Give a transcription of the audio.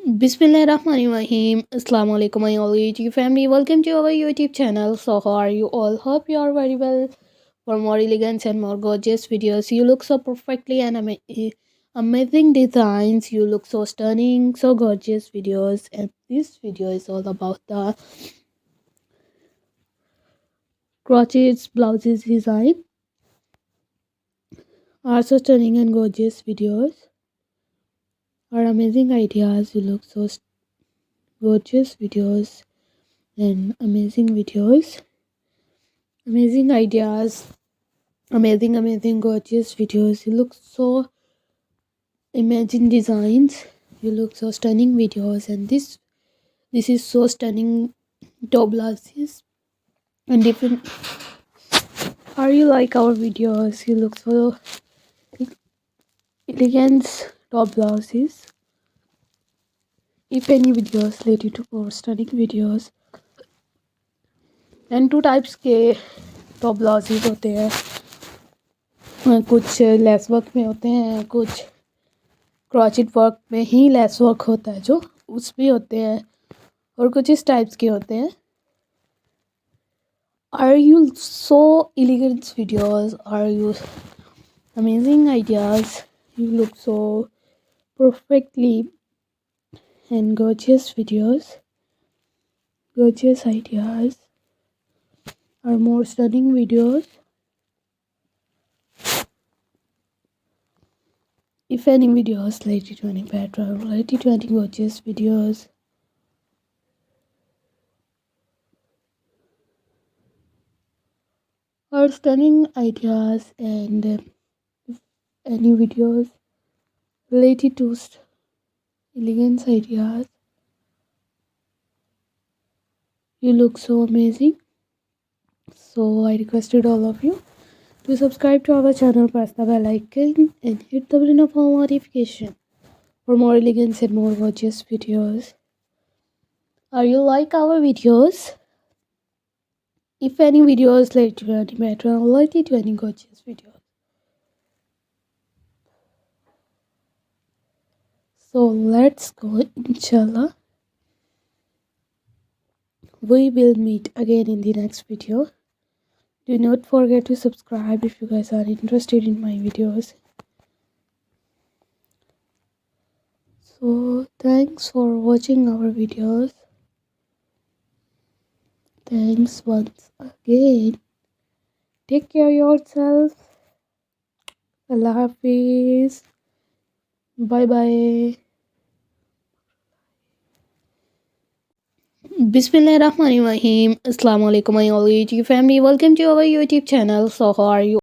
Bismillahirrahmanirrahim. Assalamu alaikum, my all YouTube family. Welcome to our YouTube channel. So, how are you all? Hope you are very well. For more elegant and more gorgeous videos, you look so perfectly and amazing designs. You look so stunning, so gorgeous videos. And this video is all about the crochet blouses design. Are so stunning and gorgeous videos. Are amazing ideas. You look so gorgeous videos and amazing videos. Amazing ideas, amazing gorgeous videos. You look so amazing designs. You look so stunning videos, and this is so stunning top blouses and different. Are you like our videos? You look so elegant top blouses. If any videos related to more stunning videos, and two types के top blouses होते हैं. कुछ lace work में होते हैं, कुछ crochet work में ही lace work होता है जो उस भी होते हैं, और कुछ इस टाइप्स के होते हैं. Are you so elegant videos? Are you amazing ideas? You look so perfectly and gorgeous videos, gorgeous ideas, are more stunning videos. If any videos related to any pattern, related to any gorgeous videos, or stunning ideas, and if any videos related to elegance ideas, you look so amazing. So I requested all of you to subscribe to our channel, press the bell icon and hit the button of all notification for more elegance and more gorgeous videos. Are you like our videos? If any videos related to any matter, related to any gorgeous videos, so let's go, inshallah. We will meet again in the next video. Do not forget to subscribe if you guys are interested in my videos. So thanks for watching our videos. Thanks once again. Take care of yourself. Allah Hafiz. Bye bye. Bismillahirrahmanirrahim. Assalamu alaikum, my all YouTube family. Welcome to our YouTube channel. So, how are you?